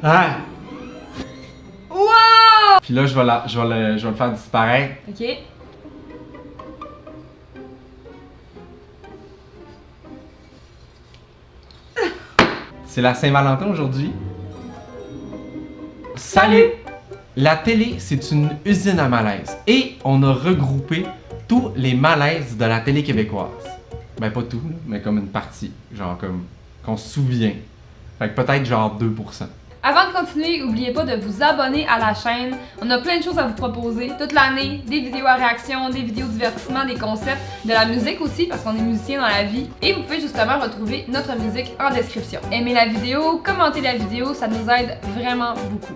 Ah! Wow! Puis là, je vais le faire disparaître. Ok. C'est la Saint-Valentin aujourd'hui. Salut! La télé, c'est une usine à malaise. Et on a regroupé tous les malaises de la télé québécoise. Ben pas tout, mais comme une partie. Genre comme qu'on se souvient. Fait que peut-être genre 2%. Avant de continuer, n'oubliez pas de vous abonner à la chaîne. On a plein de choses à vous proposer toute l'année. Des vidéos à réaction, des vidéos divertissement, des concepts, de la musique aussi parce qu'on est musicien dans la vie. Et vous pouvez justement retrouver notre musique en description. Aimez la vidéo, commentez la vidéo, ça nous aide vraiment beaucoup.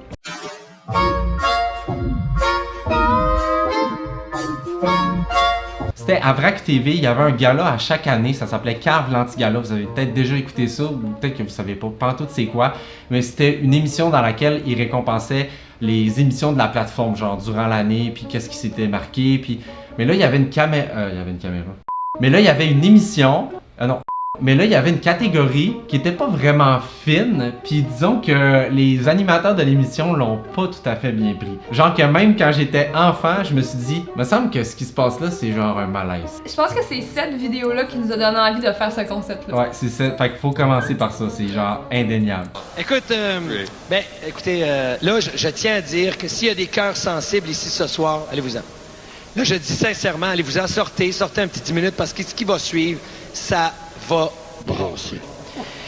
C'était à Vrac TV, il y avait un gala à chaque année, ça s'appelait Carve l'Anti-Gala. Vous avez peut-être déjà écouté ça, ou peut-être que vous savez pas tout c'est quoi, mais c'était une émission dans laquelle ils récompensaient les émissions de la plateforme, genre durant l'année, puis qu'est-ce qui s'était marqué, puis... Mais là, il y avait une caméra... Mais là, il y avait une émission... non. Mais là, il y avait une catégorie qui était pas vraiment fine, puis disons que les animateurs de l'émission l'ont pas tout à fait bien pris. Genre que même quand j'étais enfant, je me suis dit, me semble que ce qui se passe là, c'est genre un malaise. Je pense que c'est cette vidéo-là qui nous a donné envie de faire ce concept-là. Ouais, c'est ça. Fait qu'il faut commencer par ça, c'est genre indéniable. Écoute, écoutez, là, je tiens à dire que s'il y a des cœurs sensibles ici ce soir, allez-vous-en. Là, je dis sincèrement, allez-vous-en, sortez un petit 10 minutes parce que ce qui va suivre, ça va brasser.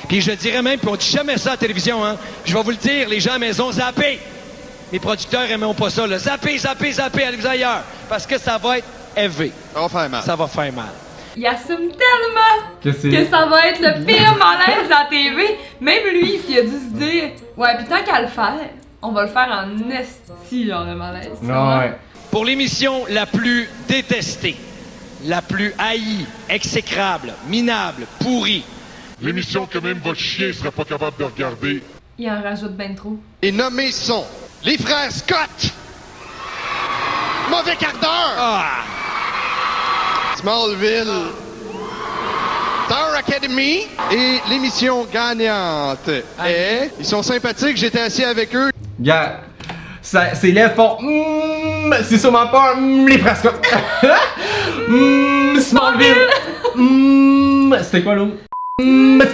Puis je dirais même, puis on dit jamais ça à la télévision, hein. Je vais vous le dire, les gens à la maison, zappez! Les producteurs aimeront pas ça, là. Zappez, allez-vous ailleurs. Parce que ça va être élevé. Ça va faire mal. Ça va faire mal. Il assume tellement Que ça va être le pire malaise de la TV. Même lui, il a dû se dire, ouais, puis tant qu'à le faire, on va le faire en esti, genre de malaise. Non, ouais. Pour l'émission la plus détestée, la plus haïe, exécrable, minable, pourrie. L'émission que même votre chien serait pas capable de regarder. Il en rajoute ben trop. Et nommés sont les frères Scott. Mauvais quart d'heure. Ah! Smallville. Star Academy. Et l'émission gagnante est... Ils sont sympathiques, j'étais assis avec eux. Gars, c'est les fonds. C'est sûrement pas les frasques. Smallville. C'était quoi l'autre?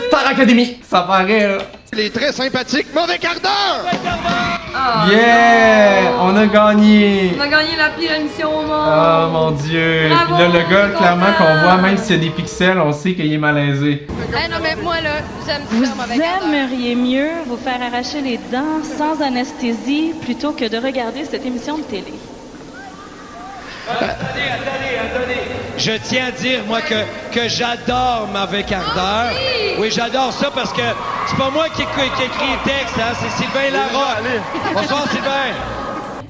Star Academy. Ça paraît là. Les très sympathiques, mauvais quart d'heure. Oh, Yeah! non. On a gagné! On a gagné la pire émission au monde! Oh mon dieu! Bravo, Puis là, le gars, on est clairement, content. qu'on voit, même s'il y a des pixels, on sait qu'il est malaisé. Hey, non, mais moi, là, j'aime Vous ça, mauvais quart d'heure. aimeriez mieux vous faire arracher les dents sans anesthésie plutôt que de regarder cette émission de télé. Attendez. Je tiens à dire, moi, que j'adore Mauvais quart d'heure. Oui, j'adore ça parce que c'est pas moi qui écrit les textes, hein, c'est Sylvain Larocque. Bonsoir, Sylvain.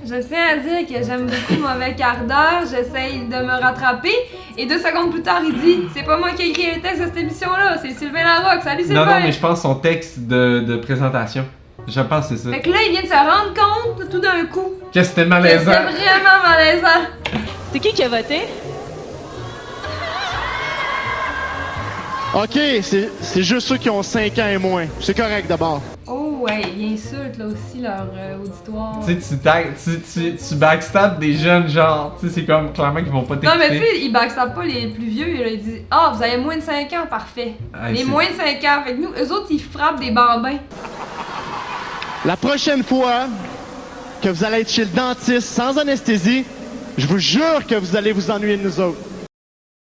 Je tiens à dire que j'aime beaucoup Mauvais quart d'heure, j'essaye de me rattraper, et 2 secondes plus tard, il dit « C'est pas moi qui ai écrit les textes de cette émission-là, c'est Sylvain Larocque, salut Sylvain! » Non, mais je pense son texte de présentation. Je pense que c'est ça. Fait que là, il vient de se rendre compte, tout d'un coup, Que c'était que malaisant. c'était vraiment malaisant. C'est qui a voté? OK, c'est juste ceux qui ont 5 ans et moins. C'est correct d'abord. Oh ouais, il insulte là aussi leur auditoire. Tu sais, tu backstab des jeunes, genre, tu sais, c'est comme clairement qu'ils vont pas t'écouter. Non, mais tu sais, il backstab pas les plus vieux. Là, il dit « Ah, vous avez moins de 5 ans, parfait. Ah, les c'est- moins de 5 ans. Fait que nous, eux autres, ils frappent des bambins. La prochaine fois que vous allez être chez le dentiste sans anesthésie, je vous jure que vous allez vous ennuyer de nous autres.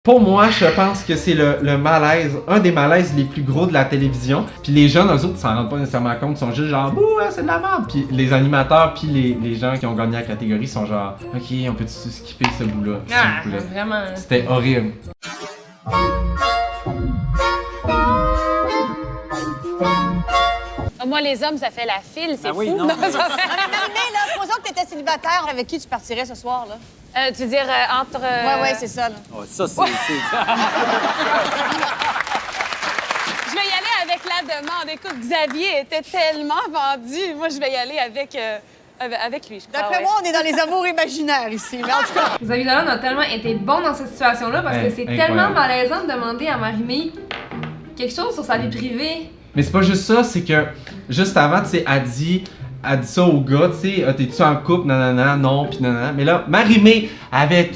Pour moi, je pense que c'est le malaise, un des malaises les plus gros de la télévision. Puis les jeunes, eux autres, s'en rendent pas nécessairement compte, ils sont juste genre, bouh, c'est de la merde. Puis les animateurs, puis les gens qui ont gagné la catégorie sont genre, ok, on peut skipper ce bout-là, s'il vous plaît. Vraiment. C'était horrible. Moi, les hommes, ça fait la file, c'est fou. Non, mais Marimé, là, posons que t'étais célibataire, avec qui tu partirais ce soir, là? Tu veux dire, entre... Ouais, c'est ça, là. Je vais y aller avec la demande. Écoute, Xavier était tellement vendu. Moi, je vais y aller avec lui, je crois. D'après moi, on est dans les amours imaginaires ici, mais en tout cas... Xavier Dolan a tellement été bon dans cette situation-là parce que c'est Incroyable. tellement malaisant de demander à Marimé quelque chose sur sa vie privée. Mais c'est pas juste ça, c'est que juste avant, tu sais, elle dit ça au gars, tu sais, t'es-tu en couple, nanana, non, pis nanana. Mais là, Marie-Mé,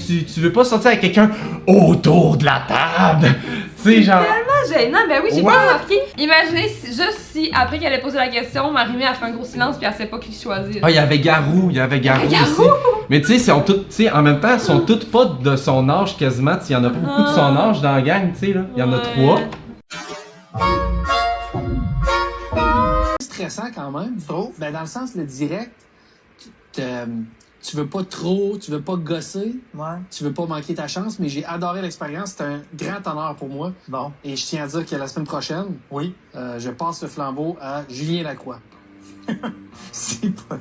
tu veux pas sortir avec quelqu'un autour de la table? Tu sais, genre. Tellement gênant, ben oui, j'ai pas remarqué. Imaginez si après qu'elle ait posé la question, Marie-Mé a fait un gros silence puis elle sait pas qui choisir. Ah, il y avait Garou aussi. Mais tu sais, sont toutes, tu sais, en même temps, ils sont toutes pas de son âge quasiment. Il y en a pas beaucoup de son âge dans la gang, tu sais, là. Il y en a 3. Stressant quand même, trop. Ben dans le sens, le direct, tu veux pas trop, tu veux pas gosser, tu veux pas manquer ta chance, mais j'ai adoré l'expérience, c'était un grand honneur pour moi. Bon. Et je tiens à dire que la semaine prochaine, je passe le flambeau à Julien Lacroix. C'est pas...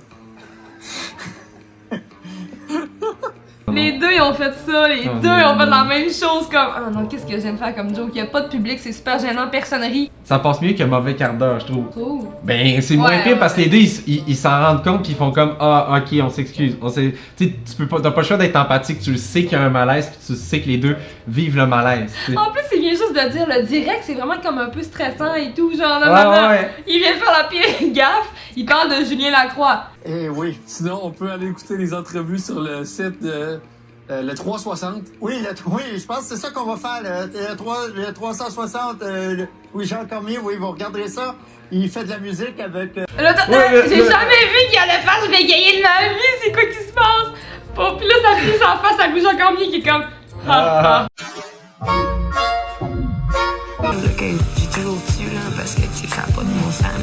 Les deux, ils ont fait ça, les deux, ils ont fait la même chose comme... Ah non, qu'est-ce que je viens de faire comme joke? Il y a pas de public, c'est super gênant, personne rit. Ça passe mieux que mauvais quart d'heure, je trouve. Oh. Ben, c'est moins pire parce que les deux, ils s'en rendent compte qu'ils font comme ah, ok, on s'excuse. Tu sais, t'as pas le choix d'être empathique, tu le sais qu'il y a un malaise, puis tu sais que les deux vivent le malaise. T'sais. En plus, il vient juste de dire le direct, c'est vraiment comme un peu stressant et tout, genre Il vient de faire la pire gaffe, il parle de Julien Lacroix. Eh oui, sinon on peut aller écouter les entrevues sur le site de le 360. Oui, je pense que c'est ça qu'on va faire, le 360. Oui, Jean Cormier, oui, vous regarderez ça. Il fait de la musique avec... J'ai jamais vu qu'il allait faire « Je vais gagner de ma vie », c'est quoi qui se passe? Bon, puis là, ça finit en face à Jean Cormier qui est comme... J'ai toujours dessus, là, parce que, tu sais, ça n'a pas de bon sens.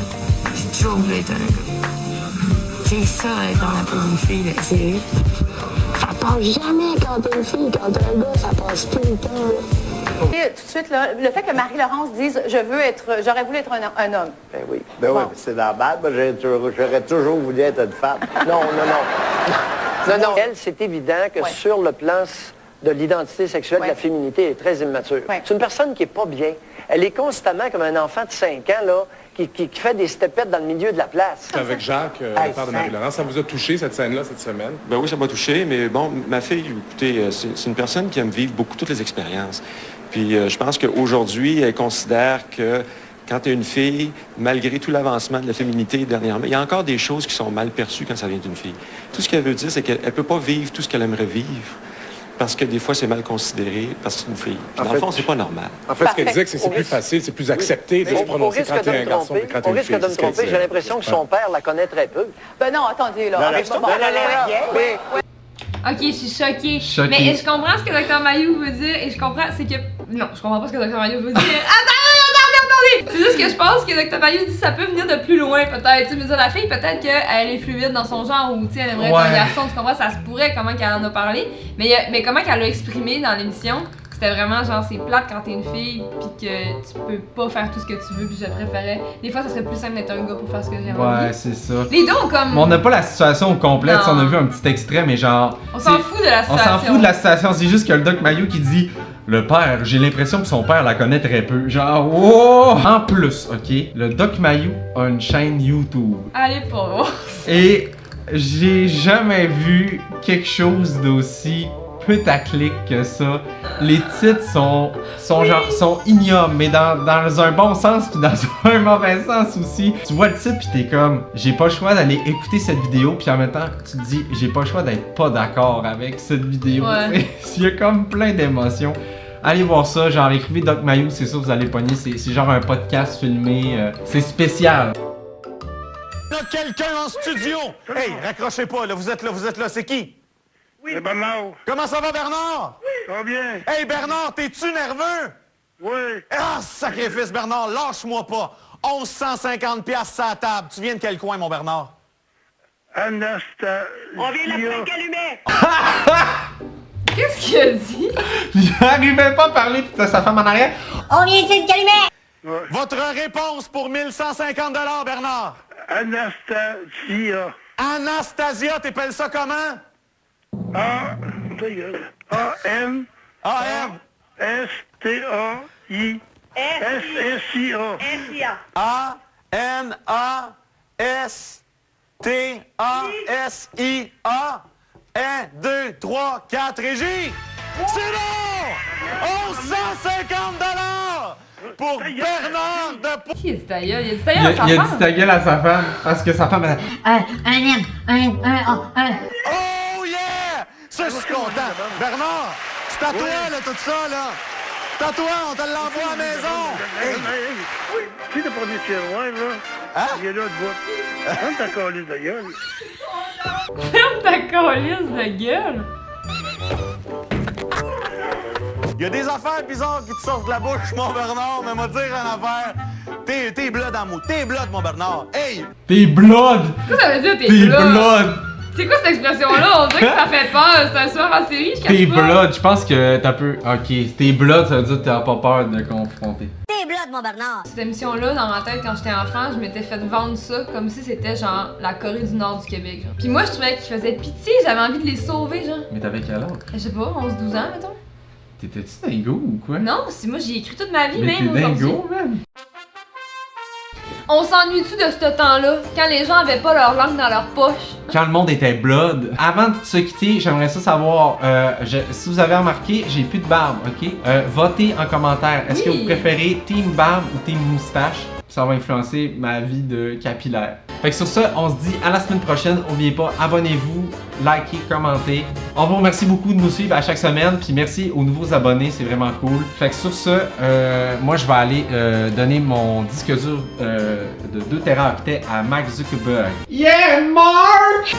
J'ai toujours voulu être un gars. C'est ça, être dans la peau d'une fille, là, c'est... Ça passe jamais quand t'es une fille, quand t'es un gars, ça passe tout le temps. Et tout de suite, là, le fait que Marie-Laurence dise « j'aurais voulu être un homme ». Ben oui, c'est normal. Moi, j'aurais toujours voulu être une femme. Non. Elle, c'est évident que sur le plan de l'identité sexuelle, de la féminité, elle est très immature. C'est une personne qui est pas bien. Elle est constamment comme un enfant de 5 ans, là, qui fait des stepettes dans le milieu de la place. Avec Jacques, le père de Marie-Laurence, ça vous a touché cette scène-là cette semaine? Ben oui, ça m'a touché, mais bon, ma fille, écoutez, c'est une personne qui aime vivre beaucoup toutes les expériences. Puis je pense qu'aujourd'hui, elle considère que quand tu es une fille, malgré tout l'avancement de la féminité dernièrement, il y a encore des choses qui sont mal perçues quand ça vient d'une fille. Tout ce qu'elle veut dire, c'est qu'elle ne peut pas vivre tout ce qu'elle aimerait vivre. Parce que des fois, c'est mal considéré parce que c'est une fille. Puis dans le fond, c'est pas normal. En fait, ce qu'elle disait, c'est plus facile, c'est plus accepté de se prononcer quand t'es un garçon que quand t'es une fille. On risque de me tromper. J'ai l'impression que son père la connaît très peu. Ben non, attendez, là. Ok, je suis choquée. Mais je comprends ce que Dr Mayou veut dire et je comprends, c'est que... Non, je comprends pas ce que Dr Mayou veut dire. Attendez! C'est juste que je pense que Dr Mayou dit que ça peut venir de plus loin, peut-être. Tu sais, la fille, peut-être qu'elle est fluide dans son genre ou, tu sais, elle aimerait être un garçon, tu comprends? Ça se pourrait, comment qu'elle en a parlé. Mais comment qu'elle l'a exprimé dans l'émission, c'était vraiment genre, c'est plate quand t'es une fille, pis que tu peux pas faire tout ce que tu veux, pis je préférais. Des fois, ça serait plus simple d'être un gars pour faire ce que j'ai envie. Ouais, c'est ça. Les deux ont comme... Mais on n'a pas la situation au complet, on a vu un petit extrait, mais genre... On s'en fout de la situation. On s'en fout de la situation, c'est juste que le Doc Mayou qui dit... Le père, j'ai l'impression que son père la connaît très peu. Genre, wow! En plus, ok, le Doc Mayou a une chaîne YouTube. Allez pas voir. Et j'ai jamais vu quelque chose d'aussi putaclic que ça. Les titres sont ignobles, mais dans un bon sens puis dans un mauvais sens aussi. Tu vois le titre puis t'es comme, j'ai pas le choix d'aller écouter cette vidéo, puis en même temps tu te dis, j'ai pas le choix d'être pas d'accord avec cette vidéo. Il y a comme plein d'émotions. Allez voir ça, genre écrivez Doc Mayou, c'est sûr vous allez pogner, c'est genre un podcast filmé, c'est spécial. Là, quelqu'un en studio! Hey, raccrochez pas, là, vous êtes là, c'est qui? Oui. C'est Bernard. Comment ça va, Bernard? Oui. Ça va bien. Hey, Bernard, t'es-tu nerveux? Oui. Ah, sacrifice, Bernard, lâche-moi pas. 1150 piastres sur la table. Tu viens de quel coin, mon Bernard? Anastasia. On vient de la plaque allumée. Qu'est-ce qu'il a dit? J'arrivais pas à parler de sa femme en arrière. On vient de Calumet. Ouais. Votre réponse pour 1150 $, Bernard? Anastasia. Anastasia, t'épelles ça comment? A-N. A-M. S-T-A-I. S-S-I-A. A-N-A-S-T-A-S-I-A. 1, 2, 3, 4, Régie! C'est bon! 1150 $! pour Bernard de... Qui a dit ta gueule? Il a dit ta gueule à sa Il a femme? dit ta gueule à sa femme parce que sa femme a... Oh yeah! Ça, je suis content. Bernard, c'est à toi, là, tout ça, là. C'est à toi, on te l'envoie à la maison. Oui, si t'as pas des tiroirs, là, il est là de bout. Ferme ta calisse de gueule. Ferme ta calisse de gueule! Il y a des affaires bizarres qui te sortent de la bouche, mon Bernard, mais moi dire une affaire. T'es blood en mou. T'es blood, mon Bernard. Hey! T'es blood! Qu'est-ce que ça veut dire, t'es T'es blood? blood! C'est quoi cette expression-là? On dirait que ça fait peur. C'est un soir en série, je T'es cache pas. blood, je pense que t'as peu... Ok, t'es blood, ça veut dire que t'as pas peur de confronter. T'es blood, mon Bernard. Cette émission-là, dans ma tête, quand j'étais enfant, je m'étais fait vendre ça comme si c'était genre la Corée du Nord du Québec. Genre. Puis moi, je trouvais qu'ils faisaient pitié, j'avais envie de les sauver, genre. Mais t'avais quel âge? Je sais pas, 11-12 ans, mettons. T'étais-tu dingo ou quoi? Non, si moi j'y ai écrit toute ma vie, Mais même t'es aujourd'hui. dingo, man! On s'ennuie-tu de ce temps-là, quand les gens avaient pas leur langue dans leur poche? Quand le monde était blood. Avant de se quitter, j'aimerais ça savoir, si vous avez remarqué, j'ai plus de barbe, ok? Votez en commentaire. Est-ce que vous préférez team barbe ou team moustache? Ça va influencer ma vie de capillaire. Fait que sur ça, on se dit à la semaine prochaine. N'oubliez pas, abonnez-vous, likez, commentez. On vous remercie beaucoup de nous suivre à chaque semaine. Puis merci aux nouveaux abonnés, c'est vraiment cool. Fait que sur ça, moi je vais aller donner mon disque dur de 2 téraoctets à Mark Zuckerberg. Yeah, Mark!